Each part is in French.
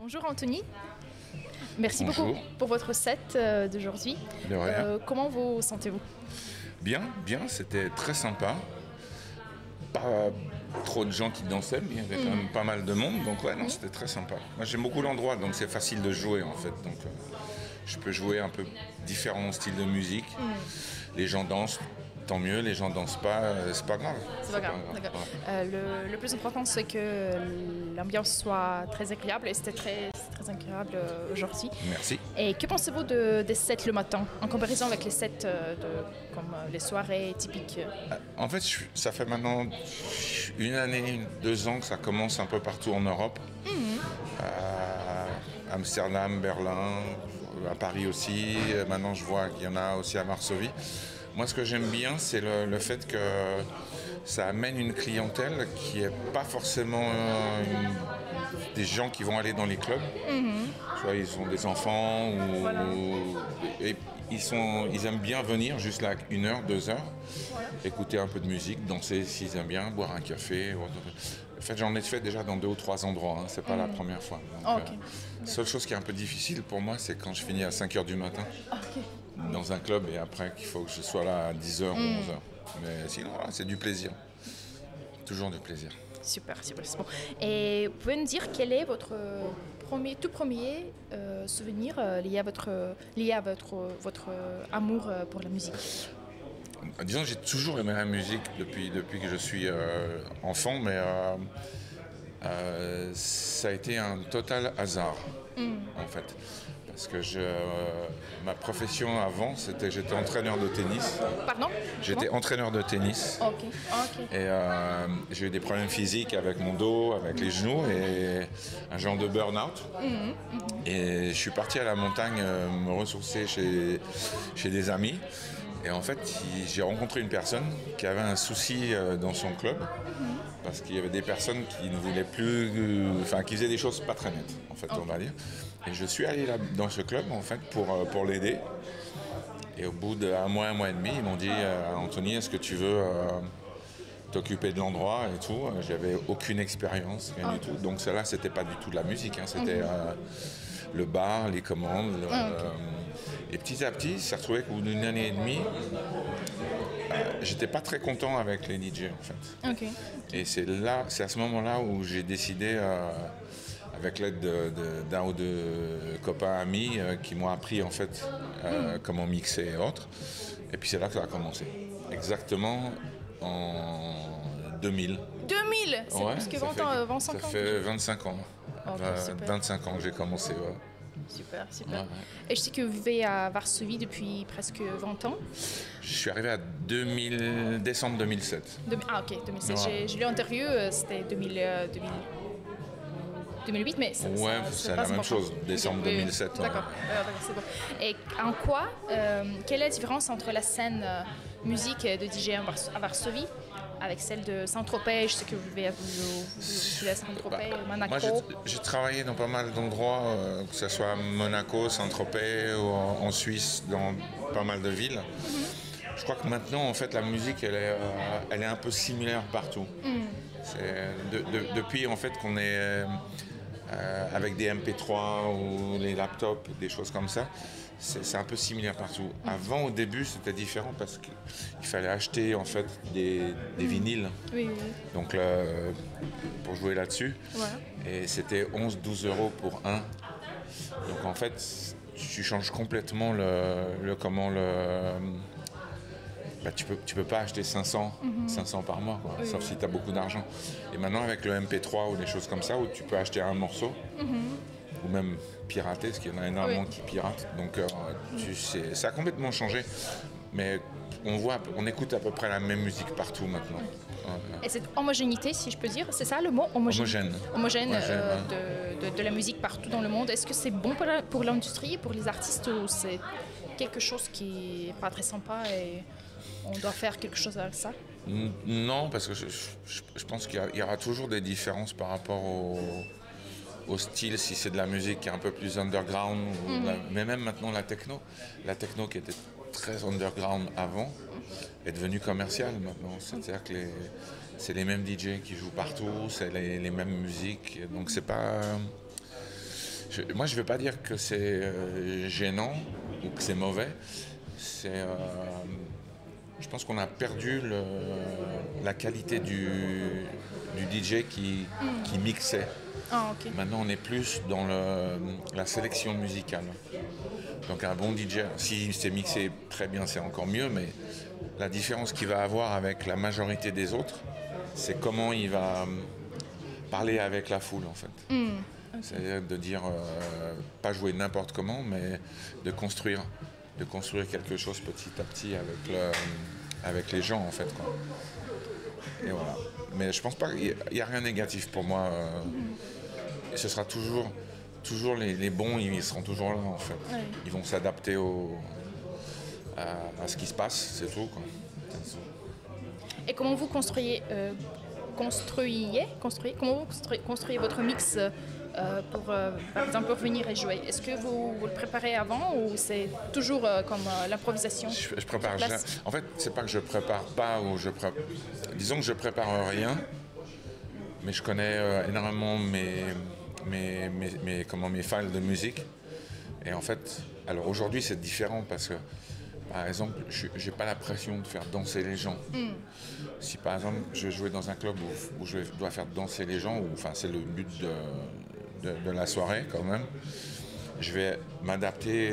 Bonjour Anthony, merci Bonjour. beaucoup pour votre set d'aujourd'hui. De rien. Comment vous sentez-vous? Bien, bien, c'était très sympa. Pas trop de gens qui dansaient, mais il y avait quand même pas mal de monde, donc ouais, non, c'était très sympa. Moi j'aime beaucoup l'endroit, donc c'est facile de jouer en fait. Donc je peux jouer un peu différents styles de musique. Les gens dansent, tant mieux, les gens dansent pas, c'est pas grave. C'est pas grave, d'accord. Ouais. Le plus important c'est que l'ambiance soit très agréable et c'était très agréable aujourd'hui. Merci. Et que pensez-vous des sets le matin en comparaison avec les sets comme les soirées typiques? En fait, ça fait maintenant une année, 2 ans que ça commence un peu partout en Europe. À Amsterdam, Berlin, à Paris aussi. Maintenant, je vois qu'il y en a aussi à Varsovie. Moi, ce que j'aime bien, c'est le fait que ça amène une clientèle qui n'est pas forcément des gens qui vont aller dans les clubs. Soit ils sont des enfants et ils aiment bien venir juste là 1 heure, 2 heures, écouter un peu de musique, danser s'ils aiment bien, boire un café. En fait, j'en ai fait déjà dans 2 ou 3 endroits, hein. C'est pas la première fois. Donc, seule chose qui est un peu difficile pour moi, c'est quand je finis à 5 heures du matin dans un club et après qu'il faut que je sois là à 10 heures ou 11 heures. Mais sinon, voilà, c'est du plaisir. Toujours du plaisir. Super, super, c'est bon. Et vous pouvez nous dire quel est votre tout premier souvenir lié à votre amour pour la musique? Disons que j'ai toujours aimé la musique depuis que je suis enfant, mais ça a été un total hasard, en fait. Parce que ma profession avant, j'étais entraîneur de tennis. Pardon? J'étais entraîneur de tennis. Ok. Et j'ai eu des problèmes physiques avec mon dos, avec les genoux et un genre de burn-out. Et je suis parti à la montagne me ressourcer chez des amis. Et en fait, j'ai rencontré une personne qui avait un souci dans son club. Parce qu'il y avait des personnes qui ne voulaient plus, qui faisaient des choses pas très nettes, en fait, on va dire. Et je suis allé là dans ce club, en fait, pour l'aider. Et au bout d'1 mois, 1 mois et demi, ils m'ont dit Anthony, est-ce que tu veux t'occuper de l'endroit et tout? J'avais aucune expérience, rien du tout. Donc celle-là, c'était pas du tout de la musique, hein. C'était le bar, les commandes. Et petit à petit, ça s'est retrouvé qu'au bout d'1 année et demie, j'étais pas très content avec les DJ en fait. Ok. Et c'est à ce moment-là où j'ai décidé, avec l'aide d'un ou deux copains amis, qui m'ont appris en fait comment mixer et autres. Et puis c'est là que ça a commencé. Exactement en 2000. 2000. C'est Ouais, plus que ça 20 fait- ans, 25 ans. Ça fait 25 ans. Ok, super. 25 ans que j'ai commencé. Ouais. Super. Ouais. Et je sais que vous vivez à Varsovie depuis presque 20 ans. Je suis arrivé à décembre 2007. Ok, 2007. Ouais. J'ai lu l'interview, c'était 2008, mais Ouais, c'est la même chose, décembre 2007. Ouais. D'accord, c'est bon. Et en quoi, quelle est la différence entre la scène musique de DJ à Varsovie avec celle de Saint-Tropez? Je sais que vous vivez à Saint-Tropez, Monaco. Moi, j'ai travaillé dans pas mal d'endroits, que ce soit à Monaco, Saint-Tropez ou en Suisse, dans pas mal de villes. Je crois que maintenant, en fait, la musique, elle est un peu similaire partout. Depuis, en fait, qu'on est avec des MP3 ou les laptops, des choses comme ça, c'est un peu similaire partout. Avant, au début, c'était différent parce qu'il fallait acheter en fait des vinyles. Oui. Donc là, pour jouer là-dessus. Ouais. Et c'était 11-12 euros pour un. Donc en fait, tu changes complètement tu peux pas acheter 500 par mois, quoi, sauf si tu as beaucoup d'argent. Et maintenant, avec le MP3 ou des choses comme ça, où tu peux acheter un morceau, ou même pirater, parce qu'il y en a énormément qui piratent. Donc ça a complètement changé. Mais on écoute à peu près la même musique partout maintenant. Ouais. Et cette homogénéité, si je peux dire, c'est ça le mot? Homogène de la musique partout dans le monde. Est-ce que c'est bon pour l'industrie, pour les artistes, ou c'est quelque chose qui n'est pas très sympa et on doit faire quelque chose avec ça? Non, parce que je pense qu'il y aura toujours des différences par rapport au style, si c'est de la musique qui est un peu plus underground, mais même maintenant la techno qui était très underground avant, est devenue commerciale maintenant. C'est-à-dire que c'est les mêmes DJ qui jouent partout, c'est les mêmes musiques, donc c'est pas... Moi, je ne veux pas dire que c'est gênant ou que c'est mauvais. Je pense qu'on a perdu la qualité du DJ qui mixait. Ah, ok. Maintenant, on est plus dans la sélection musicale. Donc un bon DJ, si c'est mixé très bien, c'est encore mieux, mais la différence qu'il va avoir avec la majorité des autres, c'est comment il va parler avec la foule, en fait. Okay. C'est-à-dire de dire, pas jouer n'importe comment, mais de construire quelque chose petit à petit avec les gens, en fait, quoi. Et voilà. Mais je pense pas qu'il n'y a rien de négatif pour moi. Et ce sera toujours les bons, ils seront toujours là, en fait. Oui. Ils vont s'adapter à ce qui se passe, c'est tout, quoi. Et comment vous construisez votre mix pour, par exemple, pour venir et jouer? Est-ce que vous le préparez avant ou c'est toujours comme l'improvisation? Je prépare. En fait, c'est pas que je prépare pas ou disons que je prépare rien, mais je connais énormément mes files de musique. Et en fait, alors aujourd'hui c'est différent parce que, par exemple, j'ai pas la pression de faire danser les gens. Si par exemple je jouais dans un club où je dois faire danser les gens, enfin c'est le but de la soirée quand même, je vais m'adapter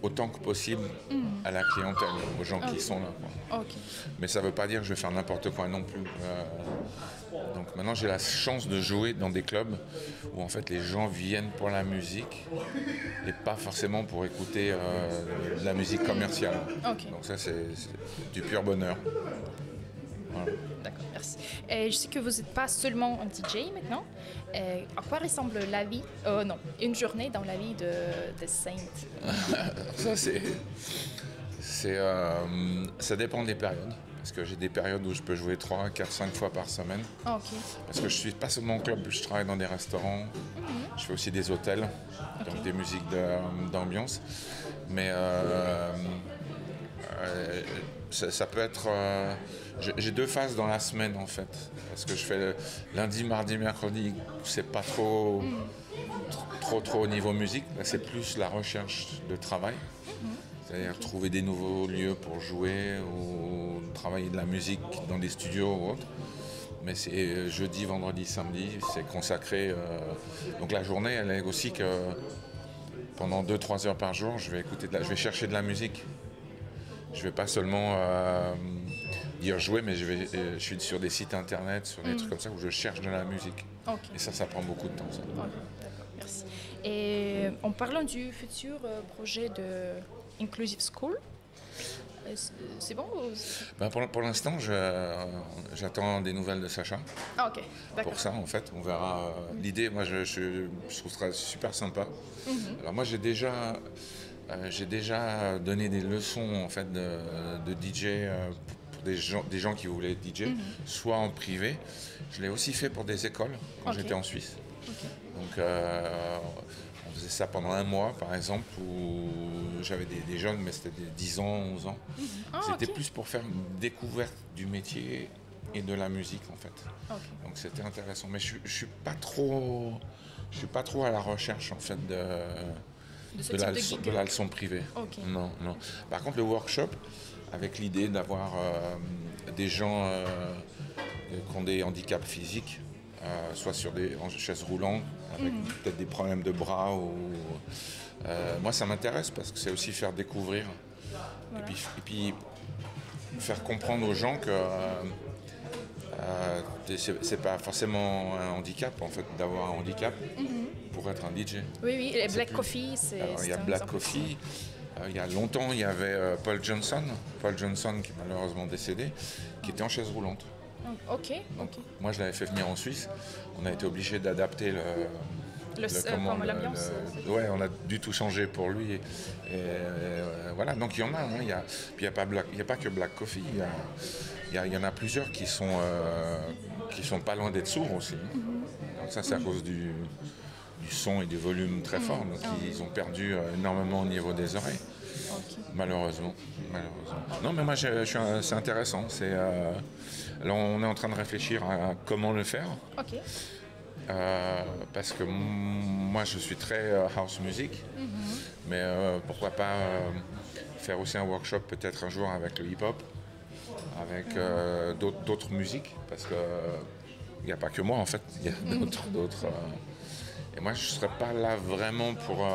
autant que possible à la clientèle, aux gens qui sont là, quoi. Okay. Mais ça ne veut pas dire que je vais faire n'importe quoi non plus. Donc maintenant j'ai la chance de jouer dans des clubs où en fait les gens viennent pour la musique et pas forcément pour écouter de la musique commerciale. Okay. Donc ça c'est du pur bonheur. Voilà. D'accord, merci. Et je sais que vous n'êtes pas seulement un DJ maintenant. À quoi ressemble la vie, une journée dans la vie de Saint? Ça ça dépend des périodes. Parce que j'ai des périodes où je peux jouer 3, 4, 5 fois par semaine. Oh, okay. Parce que je suis pas seulement en club, je travaille dans des restaurants, je fais aussi des hôtels, donc des musiques d'ambiance. Mais ça peut être... j'ai 2 phases dans la semaine en fait. Parce que je fais lundi, mardi, mercredi, c'est pas trop au niveau musique. Là, c'est plus la recherche de travail. C'est-à-dire trouver des nouveaux lieux pour jouer ou travailler de la musique dans des studios ou autre. Mais c'est jeudi, vendredi, samedi, c'est consacré. Donc la journée, elle est aussi que pendant 2-3 heures par jour, je vais chercher de la musique. Je ne vais pas seulement dire jouer, mais je suis sur des sites internet, sur des trucs comme ça où je cherche de la musique. Okay. Et ça prend beaucoup de temps. Ça. Okay, d'accord, merci. Et en parlant du futur projet de Inclusive School, c'est bon ou... Pour l'instant, j'attends des nouvelles de Sacha. Ah, ok, d'accord. Pour ça, en fait, on verra. L'idée, moi, je trouve ça super sympa. Alors moi, j'ai déjà donné des leçons en fait de DJ pour des gens qui voulaient être DJ, soit en privé. Je l'ai aussi fait pour des écoles quand j'étais en Suisse. Okay. Donc on faisait ça pendant 1 mois par exemple, où j'avais des jeunes, mais c'était des 10 ans, 11 ans. C'était plus pour faire une découverte du métier et de la musique en fait. Donc c'était intéressant. Mais je suis pas trop à la recherche en fait de la leçon privée. Okay. Non. Par contre, le workshop, avec l'idée d'avoir des gens qui ont des handicaps physiques, soit en chaise roulante, avec peut-être des problèmes de bras. Moi, ça m'intéresse parce que c'est aussi faire découvrir. Voilà. Et puis faire comprendre aux gens que c'est pas forcément un handicap, en fait, d'avoir un handicap. Pour être un DJ. Oui, et Black Coffee, c'est... Alors, il y a Black Coffee, il y a longtemps, il y avait Paul Johnson qui est malheureusement décédé, qui était en chaise roulante. Ok. Moi, je l'avais fait venir en Suisse. On a été obligé d'adapter l'ambiance. Ouais, on a du tout changé pour lui. Et voilà, donc il y en a. Puis il n'y a pas que Black Coffee. Il y en a plusieurs qui sont pas loin d'être sourds aussi. Donc ça, c'est à cause du son et du volume très fort, donc ils ont perdu énormément au niveau des oreilles, malheureusement. Non, mais moi, c'est intéressant. Alors, on est en train de réfléchir à comment le faire. parce que moi je suis très house music, mais pourquoi pas faire aussi un workshop peut-être un jour avec le hip-hop, avec d'autres musiques, parce que il n'y a pas que moi en fait, il y a d'autres. Et moi je ne serais pas là vraiment pour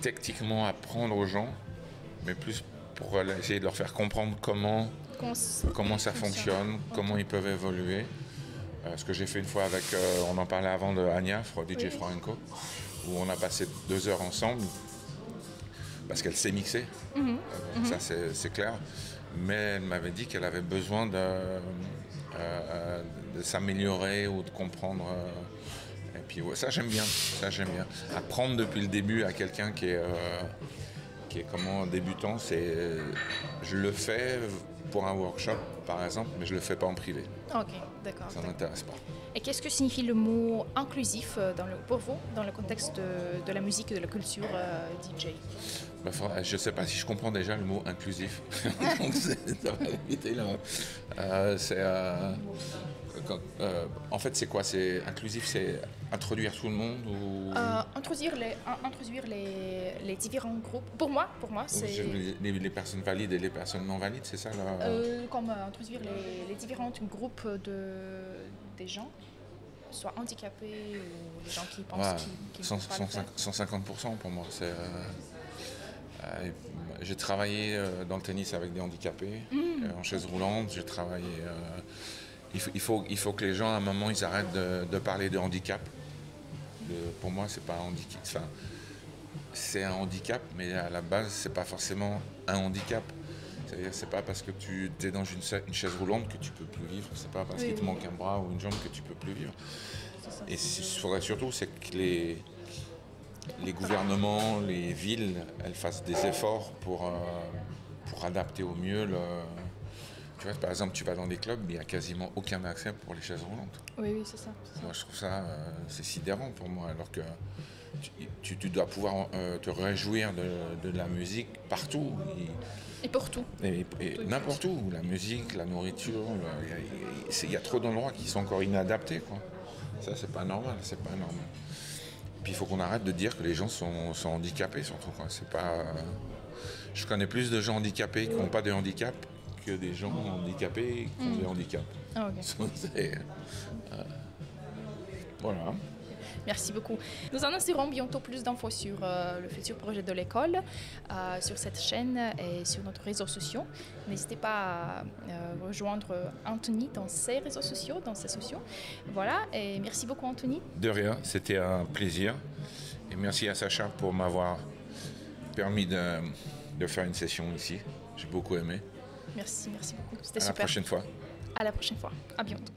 techniquement apprendre aux gens, mais plus pour essayer de leur faire comprendre comment ça fonctionne, comment ils peuvent évoluer. Ce que j'ai fait une fois avec, on en parlait avant de Anya, DJ Franco, où on a passé 2 heures ensemble, parce qu'elle sait mixer, ça c'est clair, mais elle m'avait dit qu'elle avait besoin de s'améliorer ou de comprendre. Et puis ouais, ça j'aime bien. Apprendre depuis le début à quelqu'un qui est comment débutant, je le fais pour un workshop par exemple, mais je le fais pas en privé. Ok, d'accord. Ça m'intéresse pas. Et qu'est-ce que signifie le mot inclusif pour vous dans le contexte de la musique et de la culture DJ? Je ne sais pas si je comprends déjà le mot inclusif. Donc ça va éviter là. En fait, c'est quoi? C'est inclusif, c'est introduire tout le monde ou introduire les différents groupes. Pour moi, c'est les personnes valides et les personnes non valides, c'est ça là? Comme introduire les différents groupes des gens, soit handicapés ou les gens qui pensent qu'ils 150% pour moi. J'ai travaillé dans le tennis avec des handicapés, en chaise roulante. J'ai travaillé. Il faut que les gens, à un moment, ils arrêtent de parler de handicap. Pour moi, c'est pas un handicap. Enfin, c'est un handicap, mais à la base, c'est pas forcément un handicap. C'est-à-dire, c'est pas parce que tu es dans une chaise roulante que tu peux plus vivre. C'est pas parce qu'il te manque un bras ou une jambe que tu peux plus vivre. Et ce qu'il faudrait surtout, c'est que les gouvernements, les villes, elles fassent des efforts pour adapter au mieux Tu vois, par exemple, tu vas dans des clubs, il n'y a quasiment aucun accès pour les chaises roulantes. Oui, c'est ça. Moi, je trouve ça, c'est sidérant pour moi, alors que tu dois pouvoir te réjouir de la musique partout. Et pour tout. Et n'importe où, la musique, la nourriture, il y a trop d'endroits qui sont encore inadaptés, quoi. Ça, c'est pas normal. Puis il faut qu'on arrête de dire que les gens sont handicapés, surtout, quoi. C'est pas... Je connais plus de gens handicapés qui n'ont pas de handicap que des gens handicapés qui ont des handicaps. Ah, okay. Voilà. Merci beaucoup. Nous annoncerons bientôt plus d'infos sur le futur projet de l'école, sur cette chaîne et sur notre réseaux sociaux. N'hésitez pas à rejoindre Anthony dans ses réseaux sociaux, Voilà, et merci beaucoup Anthony. De rien, c'était un plaisir. Et merci à Sacha pour m'avoir permis de faire une session ici. J'ai beaucoup aimé. Merci beaucoup. C'était super. À la prochaine fois. À la prochaine fois. À bientôt.